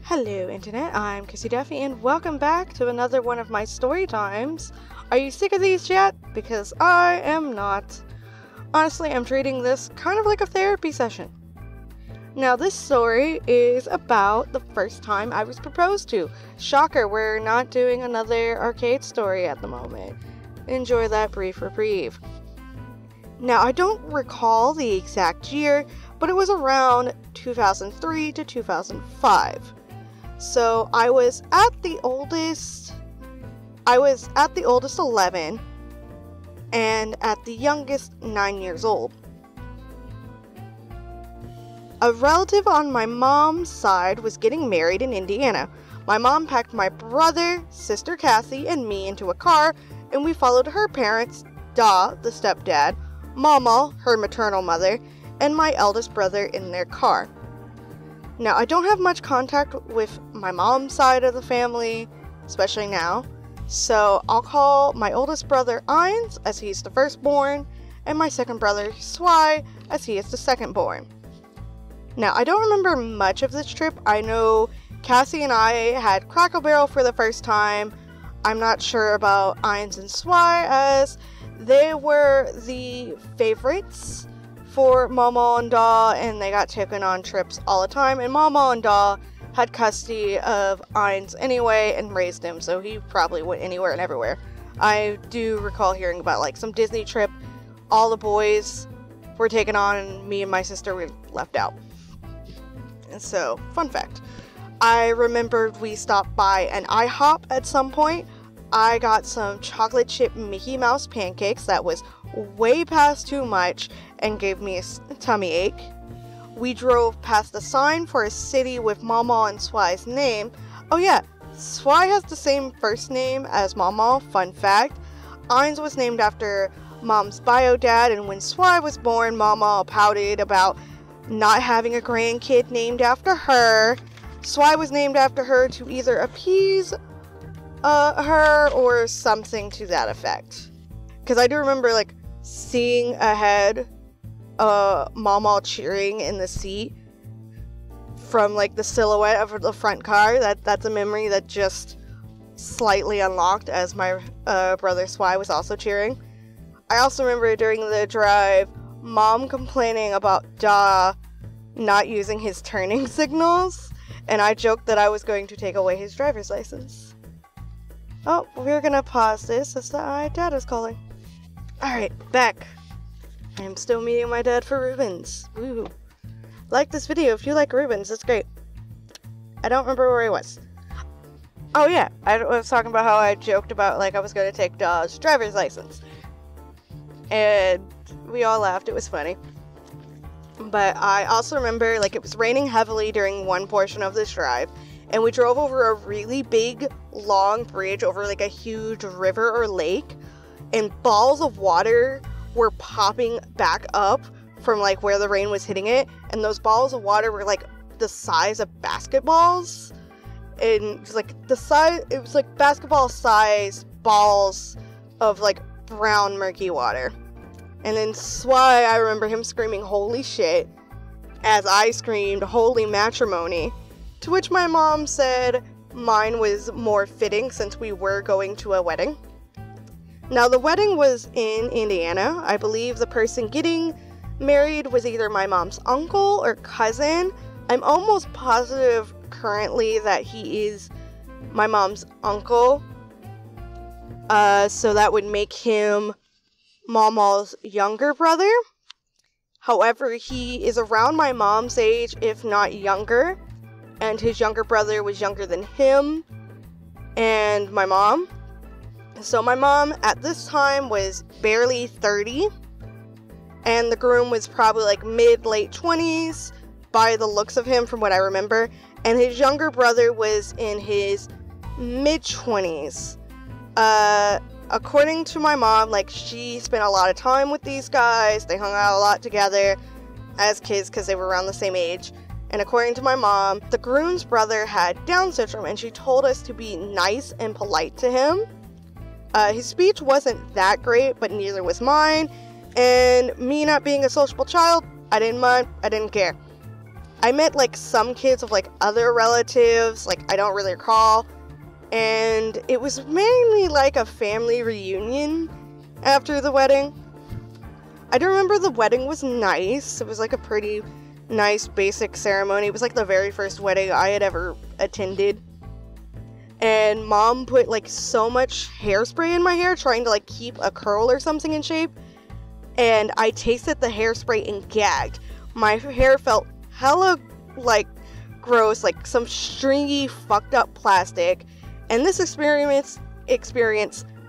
Hello Internet, I'm Kissy Duffy and welcome back to another one of my story times. Are you sick of these yet? Because I am not. Honestly, I'm treating this kind of like a therapy session. Now this story is about the first time I was proposed to. Shocker, we're not doing another arcade story at the moment. Enjoy that brief reprieve. Now I don't recall the exact year, but it was around 2003 to 2005. So I was at the oldest 11 and at the youngest 9 years old. A relative on my mom's side was getting married in Indiana. My mom packed my brother, sister Cassie, and me into a car, and we followed her parents, Da, the stepdad, Mama, her maternal mother, and my eldest brother in their car. Now, I don't have much contact with my mom's side of the family, especially now, so I'll call my oldest brother Ines, as he's the firstborn, and my second brother Swy, as he is the secondborn. Now, I don't remember much of this trip. I know Cassie and I had Crackle Barrel for the first time. I'm not sure about Ines and Swy, as they were the favorites for Mama and Da, and they got taken on trips all the time, and Mama and Da had custody of Ines anyway and raised him, so he probably went anywhere and everywhere. I do recall hearing about like some Disney trip, all the boys were taken on and me and my sister were left out. And so, fun fact, I remembered we stopped by an IHOP at some point. I got some chocolate chip Mickey Mouse pancakes that was way past too much and gave me a tummy ache. We drove past a sign for a city with Mama and Swy's name. Oh yeah, Swy has the same first name as Mama, fun fact. Ines was named after Mom's bio dad, and when Swy was born, Mama pouted about not having a grandkid named after her. Swy was named after her to either appease her or something to that effect. Because I do remember like seeing ahead Mama cheering in the seat from like the silhouette of the front car. That's a memory that just slightly unlocked as my brother Swy was also cheering. I also remember during the drive Mom complaining about Da not using his turning signals, and I joked that I was going to take away his driver's license. Oh, we're gonna pause this as my dad is calling. Alright, back. I am still meeting my dad for Rubens. Woo. Like this video if you like Rubens, it's great. I don't remember where he was. Oh yeah, I was talking about how I joked about like I was going to take Da's driver's license. And we all laughed, it was funny. But I also remember like it was raining heavily during one portion of this drive, and we drove over a really big, long bridge over like a huge river or lake, and balls of water were popping back up from like where the rain was hitting it, and those balls of water were like the size of basketballs, and it was like basketball size balls of like brown murky water. And then Swy, I remember him screaming holy shit as I screamed holy matrimony, to which my mom said mine was more fitting since we were going to a wedding. Now, the wedding was in Indiana. I believe the person getting married was either my mom's uncle or cousin. I'm almost positive currently that he is my mom's uncle. So that would make him Mama's younger brother. However, he is around my mom's age, if not younger. And his younger brother was younger than him and my mom. So my mom at this time was barely 30, and the groom was probably like mid-late 20s by the looks of him from what I remember, and his younger brother was in his mid-20s. According to my mom, like she spent a lot of time with these guys, they hung out a lot together as kids because they were around the same age. And according to my mom, the groom's brother had Down syndrome, and she told us to be nice and polite to him. His speech wasn't that great, but neither was mine, and me not being a sociable child, I didn't mind, I didn't care. I met like some kids of like other relatives, like I don't really recall, and it was mainly like a family reunion after the wedding. I do remember the wedding was nice. It was like a pretty nice basic ceremony. It was like the very first wedding I had ever attended. And Mom put like so much hairspray in my hair trying to like keep a curl or something in shape. And I tasted the hairspray and gagged. My hair felt hella like gross, like some stringy fucked up plastic. And this experience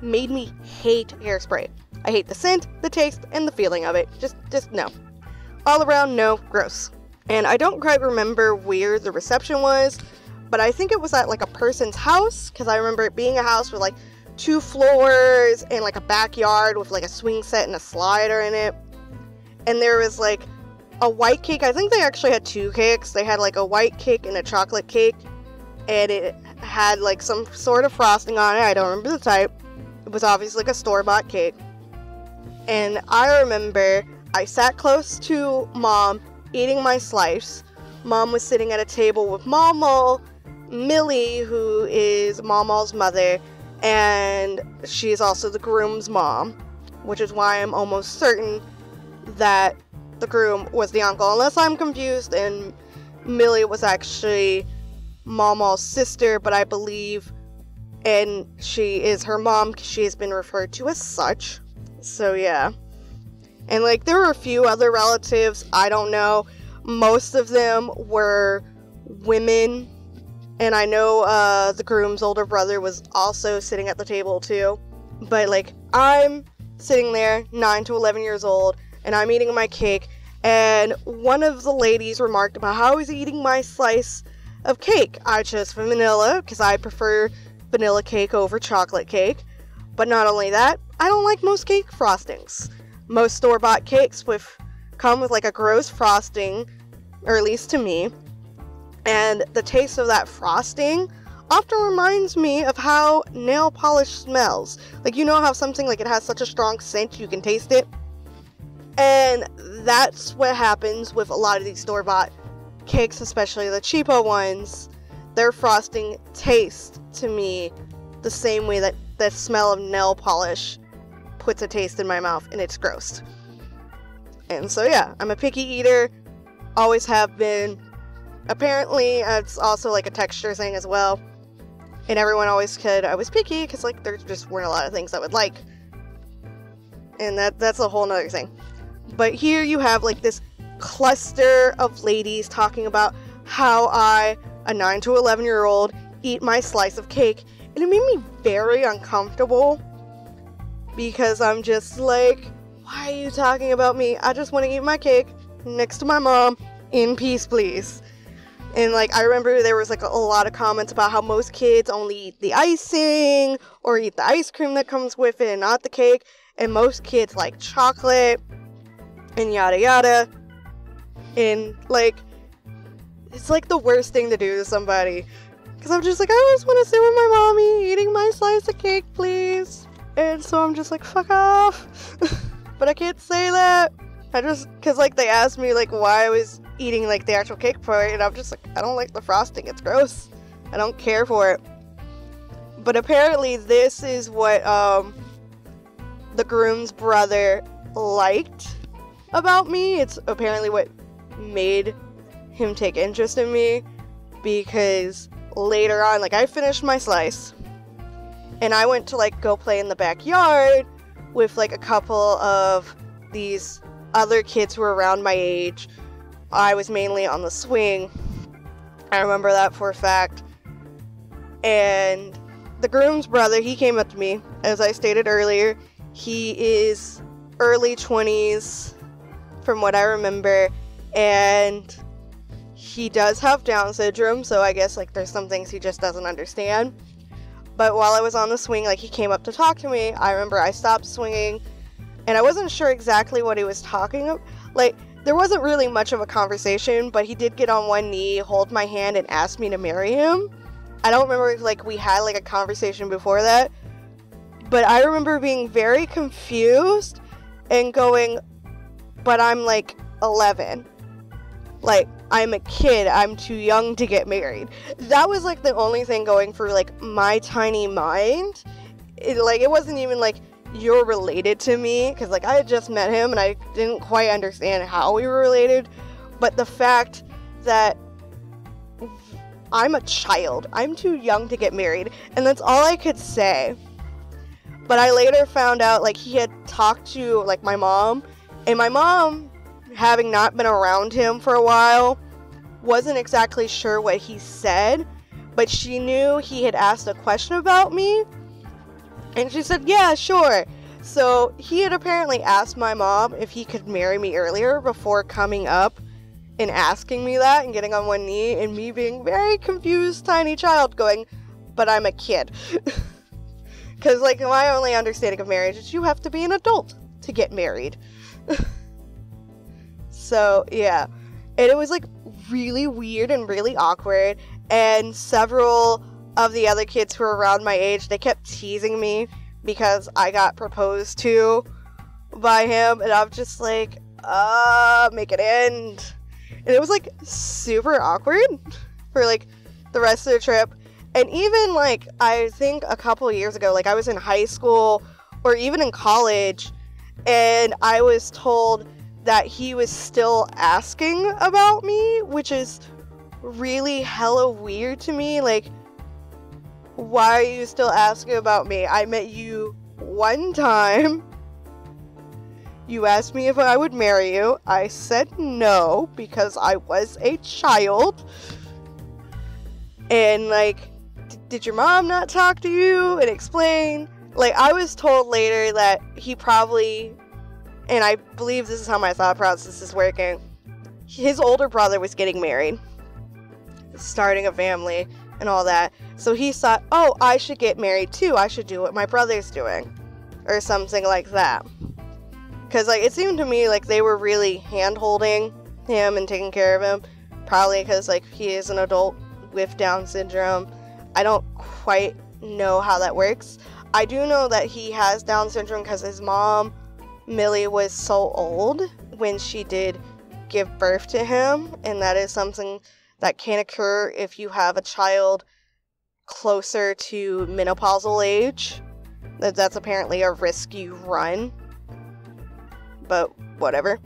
made me hate hairspray. I hate the scent, the taste, and the feeling of it. Just no. All around, no, gross. And I don't quite remember where the reception was, but I think it was at like a person's house, because I remember it being a house with like 2 floors and like a backyard with like a swing set and a slider in it. And there was like a white cake. I think they actually had 2 cakes. They had like a white cake and a chocolate cake, and it had like some sort of frosting on it. I don't remember the type. It was obviously like a store-bought cake. And I remember I sat close to Mom eating my slice. Mom was sitting at a table with Mama, Millie, who is Mama's mother, and she's also the groom's mom, which is why I'm almost certain that the groom was the uncle, unless I'm confused and Millie was actually Mama's sister, but I believe, and she is her mom because she has been referred to as such. So yeah. And like there were a few other relatives, I don't know. Most of them were women, and I know the groom's older brother was also sitting at the table too. But like I'm sitting there 9 to 11 years old, and I'm eating my cake, and one of the ladies remarked about how I was eating my slice of cake. I chose vanilla because I prefer vanilla cake over chocolate cake. But not only that, I don't like most cake frostings. Most store-bought cakes come with like a gross frosting, or at least to me. And the taste of that frosting often reminds me of how nail polish smells. Like, you know how something like it has such a strong scent you can taste it? And that's what happens with a lot of these store-bought cakes, especially the cheapo ones. Their frosting tastes to me the same way that the smell of nail polish puts a taste in my mouth, and it's gross. And so yeah, I'm a picky eater, always have been. Apparently it's also like a texture thing as well, and everyone always said I was picky because like there just weren't a lot of things I would like, and that's a whole nother thing. But here you have like this cluster of ladies talking about how I, a 9 to 11 year old, eat my slice of cake, and it made me very uncomfortable. Because I'm just like, why are you talking about me? I just want to eat my cake next to my mom in peace, please. And like, I remember there was like a lot of comments about how most kids only eat the icing or eat the ice cream that comes with it and not the cake. And most kids like chocolate and yada yada. And like, it's like the worst thing to do to somebody. Because I'm just like, I just want to sit with my mommy eating my slice of cake, please. And so I'm just like, fuck off. But I can't say that. Because like they asked me like why I was eating like the actual cake part, and I'm just like, I don't like the frosting, it's gross. I don't care for it. But apparently this is what the groom's brother liked about me. It's apparently what made him take interest in me, because later on, like I finished my slice, and I went to like go play in the backyard with like a couple of these other kids who were around my age. I was mainly on the swing. I remember that for a fact. And the groom's brother, he came up to me, as I stated earlier. He is early 20s from what I remember, and he does have Down syndrome, so I guess like there's some things he just doesn't understand. But while I was on the swing, like he came up to talk to me. I remember I stopped swinging, and I wasn't sure exactly what he was talking about. Like, there wasn't really much of a conversation, but he did get on one knee, hold my hand, and ask me to marry him. I don't remember if like we had like a conversation before that, but I remember being very confused and going, but I'm like 11. Like, I'm a kid, I'm too young to get married. That was like the only thing going through like my tiny mind. It wasn't even like you're related to me, because like I had just met him and I didn't quite understand how we were related, but the fact that I'm a child, I'm too young to get married, and that's all I could say. But I later found out like he had talked to like my mom, and my mom, having not been around him for a while, wasn't exactly sure what he said, but she knew he had asked a question about me, and she said, yeah, sure. So he had apparently asked my mom if he could marry me earlier before coming up and asking me that and getting on one knee, and me being very confused tiny child going, but I'm a kid. Because like my only understanding of marriage is you have to be an adult to get married. So yeah, and it was like really weird and really awkward, and several of the other kids who were around my age, they kept teasing me because I got proposed to by him, and I'm just like, make it end. And it was like super awkward for like the rest of the trip. And even like I think a couple years ago, like I was in high school or even in college, and I was told that he was still asking about me, which is really hella weird to me. Like, why are you still asking about me? I met you one time. You asked me if I would marry you. I said no because I was a child. And like, did your mom not talk to you and explain? Like, I was told later that he probably, and I believe this is how my thought process is working, his older brother was getting married, starting a family and all that. So he thought, oh, I should get married too. I should do what my brother's doing. Or something like that. Because like, it seemed to me like they were really hand-holding him and taking care of him. Probably because like he is an adult with Down syndrome. I don't quite know how that works. I do know that he has Down syndrome because his mom, Millie, was so old when she did give birth to him, and that is something that can occur if you have a child closer to menopausal age. That's apparently a risk you run, but whatever.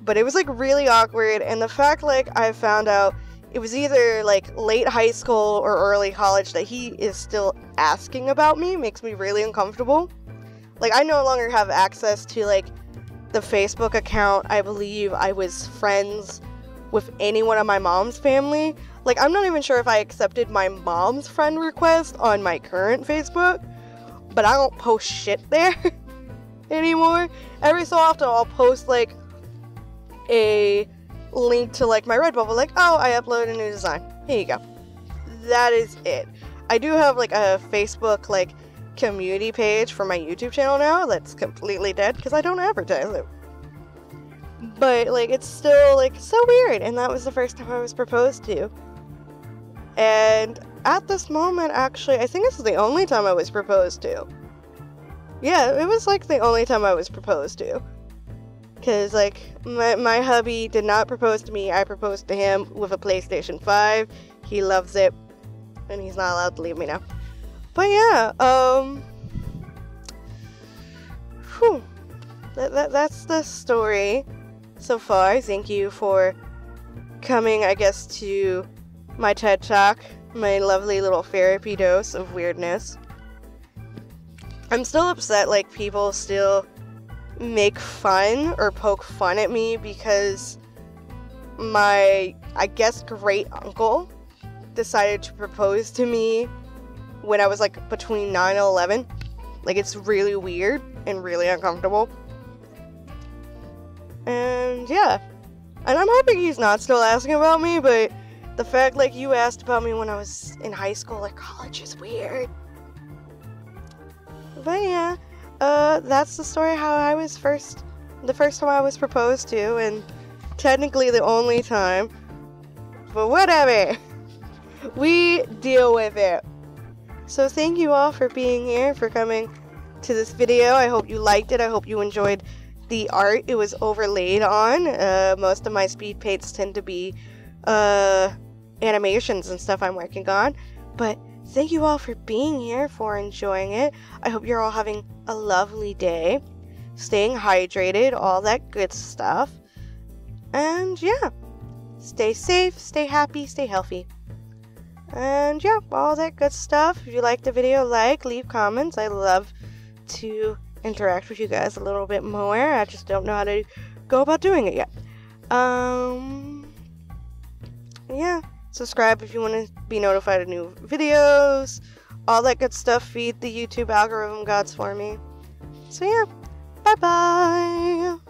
But it was like really awkward, and the fact like I found out it was either like late high school or early college that he is still asking about me makes me really uncomfortable. Like, I no longer have access to like the Facebook account. I believe I was friends with anyone on my mom's family. Like, I'm not even sure if I accepted my mom's friend request on my current Facebook, but I don't post shit there anymore. Every so often I'll post like a link to like my Redbubble, like, oh, I uploaded a new design, here you go. That is it. I do have like a Facebook like community page for my YouTube channel now that's completely dead because I don't advertise it. But like, it's still like so weird, and that was the first time I was proposed to. And at this moment, actually, I think this is the only time I was proposed to. Yeah, it was like the only time I was proposed to. Because like, my hubby did not propose to me. I proposed to him with a PlayStation 5. He loves it, and he's not allowed to leave me now. But yeah, that's the story so far. Thank you for coming, I guess, to my TED Talk, my lovely little therapy dose of weirdness. I'm still upset, like, people still make fun or poke fun at me because my, I guess, great uncle decided to propose to me when I was like between 9 and 11. Like, it's really weird and really uncomfortable. And yeah, and I'm hoping he's not still asking about me, but the fact like you asked about me when I was in high school, like college, is weird. But yeah, that's the story how I was the first time I was proposed to, and technically the only time, but whatever, we deal with it. So thank you all for being here, for coming to this video. I hope you liked it. I hope you enjoyed the art it was overlaid on. Most of my speed paints tend to be animations and stuff I'm working on. But thank you all for being here, for enjoying it. I hope you're all having a lovely day, staying hydrated, all that good stuff. And yeah, stay safe, stay happy, stay healthy. And yeah, all that good stuff. If you liked the video, leave comments. I love to interact with you guys a little bit more. I just don't know how to go about doing it yet. Yeah, subscribe if you want to be notified of new videos, all that good stuff. Feed the YouTube algorithm gods for me. So yeah, bye bye.